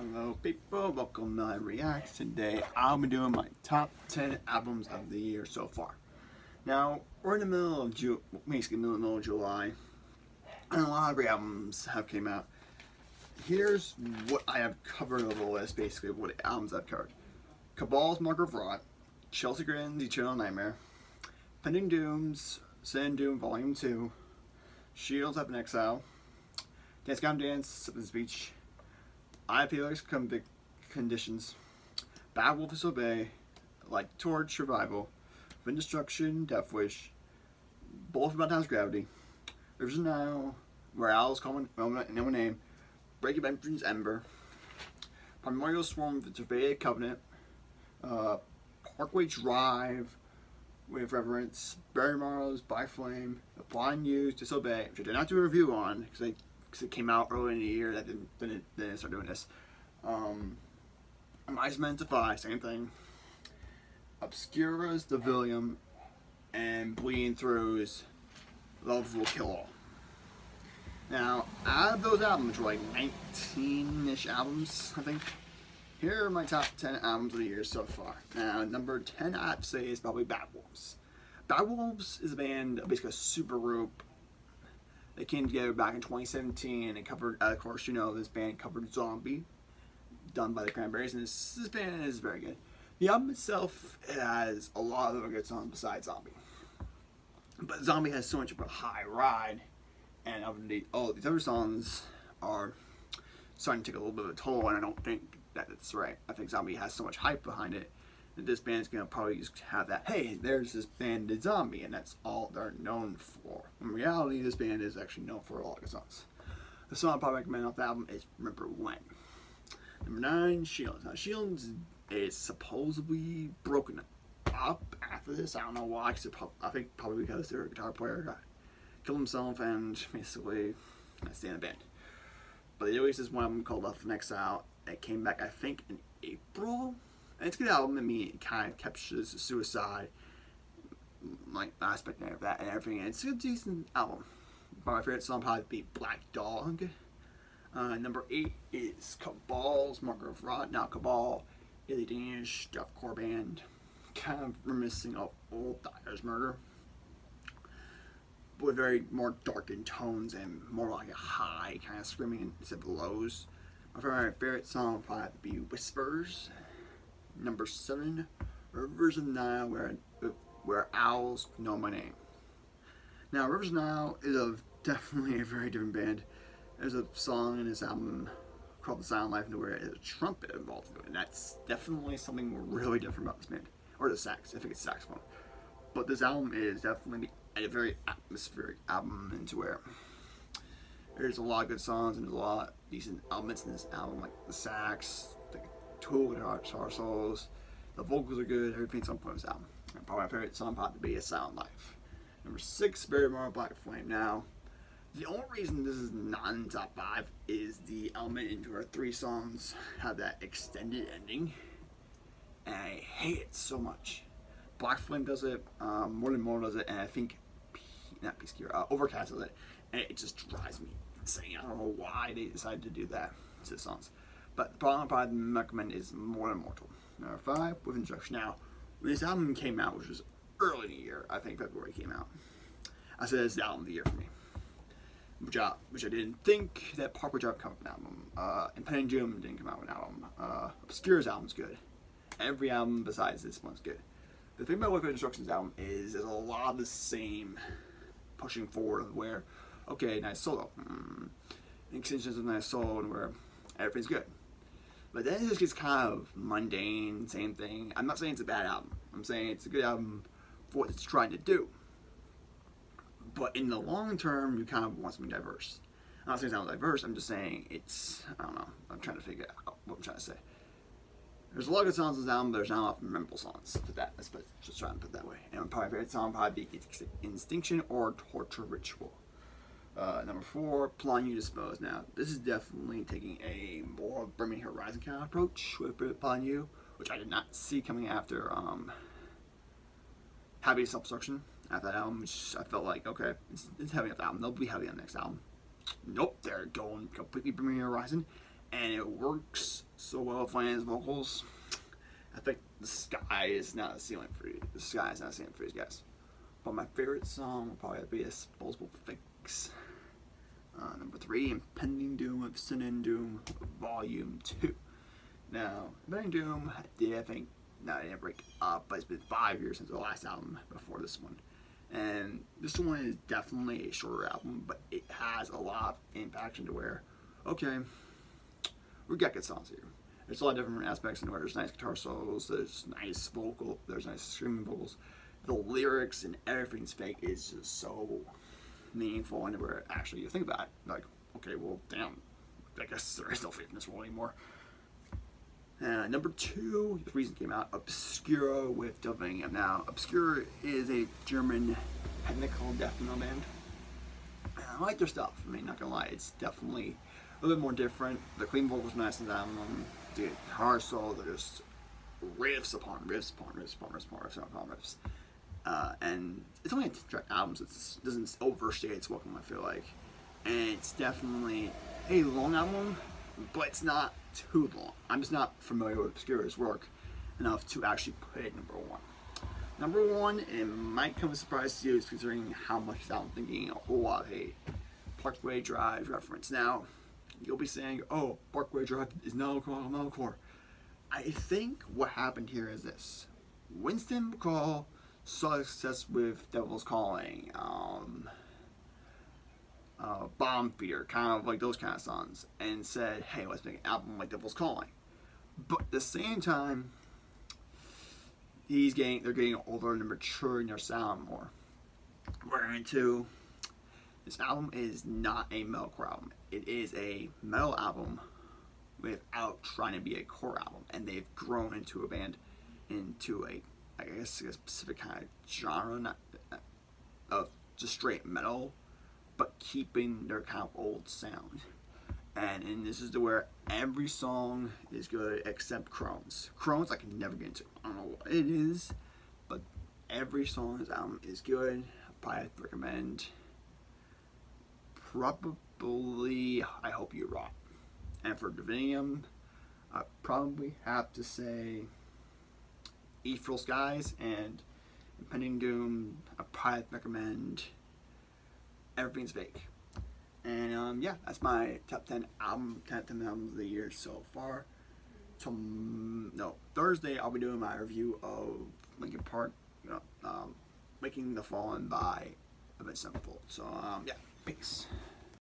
Hello people, welcome to Reacts. Today I'll be doing my top 10 albums of the year so far. Now, we're in the middle of basically middle of July, and a lot of great albums have came out. Here's what I have covered on the list, basically what albums I've covered. Cabal's Marker of Rot, Chelsea Grin's Eternal Nightmare, Pending Doom's Sin Doom Volume 2, Shields Up in Exile, Dance Gone Dance, Something Speech, I Feel Like Conditions, Bad Wolf Disobey, Like Torch Survival, Wind Destruction, Death Wish, Both About Time's Gravity, Rivers of Nile, Where Owls Call No Name, Breaking Entrance Ember, Primordial Swarm, Disobey Covenant, Parkway Drive with Reverence, Barry Morrow's By Flame, The Blind Youth, Disobey, which I did not do a review on because it came out early in the year. That didn't start doing this. Mice Men Defy, same thing. Obscura's Devilium, and Bleeding Through's Love Will Kill All. Now, out of those albums, which were like 19-ish albums, I think, here are my top 10 albums of the year so far. Now, number 10 I have to say is probably Bad Wolves. Bad Wolves is a band, basically a super group. They came together back in 2017 and covered, of course, you know, this band covered Zombie, done by the Cranberries, and this band is very good. The album itself has a lot of other good songs besides Zombie. But Zombie has so much of a high ride, and these other songs are starting to take a little bit of a toll, and I don't think that it's right. I think Zombie has so much hype behind it that this band's gonna probably just have that, hey, there's this band did Zombie, and that's all they're known for. In reality, this band is actually known for a lot of good songs. The song I probably recommend off the album is Remember When. Number 9, Shields. Now, Shields is supposedly broken up after this. I don't know why. I think probably because their guitar player killed himself and basically stayed in the band. But they released this one album called Left in Exile. It came back, I think, in April. And it's a good album. I mean, it kind of captures the suicide, like, aspect of that and everything. And it's a decent album. But my favorite song probably be Black Dog. Number 8 is Cabal's Marker of Rot. Now, Cabal is a Danish deathcore band, kind of reminiscing of old Dyer's Murder, with very more darkened tones and more like a high kind of screaming instead of lows. My favorite song would probably have to be Whispers. Number 7, Rivers of Nile, where Owls Know My Name. Now, Rivers of Nile is definitely a very different band. There's a song in this album called The Silent Life, where there's a trumpet involved in it, and that's definitely something really different about this band. Or the sax, I think it's saxophone. But this album is definitely a very atmospheric album, into where there's a lot of good songs and there's a lot of decent elements in this album, like the sax, the two guitar solos, the vocals are good, everything's on point in this album. And probably my favorite song probably to be A Silent Life. Number 6, Barry Morrow, Black Flame. Now, the only reason this is not in the top 5 is the element into our 3 songs have that extended ending, and I hate it so much. Black Flame does it, More Than More does it, and I think Overcast does it, and it just drives me insane. I don't know why they decided to do that to the songs. But the problem I recommend is More Than Mortal. Number 5, With Instruction. Now, when this album came out, which was early in the year, I think February came out, I said it's the album of the year for me. Which I didn't think that Parkway Drive come out with an album. Impending Doom didn't come out with an album. Obscura's album's good. Every album besides this one's good. The thing about With Instruction's album is there's a lot of the same pushing forward, where, okay, nice solo. Extensions of nice solo, and where everything's good. But then it just gets kind of mundane, same thing. I'm not saying it's a bad album. I'm saying it's a good album for what it's trying to do. But in the long term, you kind of want something diverse. I'm not saying it's not diverse, I'm just saying it's, I don't know, I'm trying to figure out what I'm trying to say. There's a lot of good songs on this album, but there's not a lot of memorable songs. Let's just try and put it that way. And my favorite song probably be Instinction or Torture Ritual. Number 4, Blind Youth Dispose. Now, this is definitely taking a more Bring Me Horizon kind of approach with Blind Youth, which I did not see coming after Happy Self-Destruction. After that album, which I felt like, okay, it's heavy on the album. They'll be heavy on the next album. Nope, they're going completely Bring Me Horizon. and it works so well with Lana's vocals. I think the sky is not a ceiling for you. The sky is not a ceiling for these guys. But my favorite song will probably be Disposable Fix. Number 3, Impending Doom of Sin and Doom, Volume 2. Now, Impending Doom, I think, I didn't break up, but it's been 5 years since the last album before this one. And this one is definitely a shorter album, but it has a lot of impact into where, okay, we got good songs here. There's a lot of different aspects in where there's nice guitar solos, there's nice vocal, there's nice screaming vocals. The lyrics and everything's fake is just so meaningful, and where actually you think about it, like, okay, well, damn, I guess there is no faith in this world anymore. Number 2, the reason came out, Obscura with Delphinium. Now, Obscura is a German technical death metal band. I like their stuff. I mean, not gonna lie, it's definitely a little bit more different. The clean vocals nice in that album. The guitar solo, they're just riffs upon riffs upon riffs upon riffs upon riffs upon riffs. And it's only a 10-track album, so it doesn't overstay its welcome, I feel like. And it's definitely a long album, but it's not too long. I'm just not familiar with Obscura's work enough to actually put it number 1. Number 1, it might come as a surprise to you, considering how much I'm thinking a whole lot of a Parkway Drive reference. Now, you'll be saying, oh, Parkway Drive is metalcore. I think what happened here is this. Winston McCall saw success with Devil's Calling, Bomb Feeder, kind of like those kind of songs, and said, hey, let's make an album like Devil's Calling. But at the same time, they're getting older and maturing their sound more. Whereunto, this album is not a metalcore album. It is a metal album without trying to be a core album, and they've grown into a band, into a, I guess, a specific kind of genre, not of just straight metal, but keeping their kind of old sound. And this is to where every song is good except Crohn's. Crohn's I can never get into. I don't know what it is, but every song in this album is good. I probably recommend probably I Hope You Rot. And for Divinium, I probably have to say Ethereal Skies, and Impending Doom, I probably recommend Everything's Fake. And yeah, that's my top 10 albums of the year so far. Thursday I'll be doing my review of Linkin Park, Waking the Fallen by Avenged Sevenfold. So yeah, peace.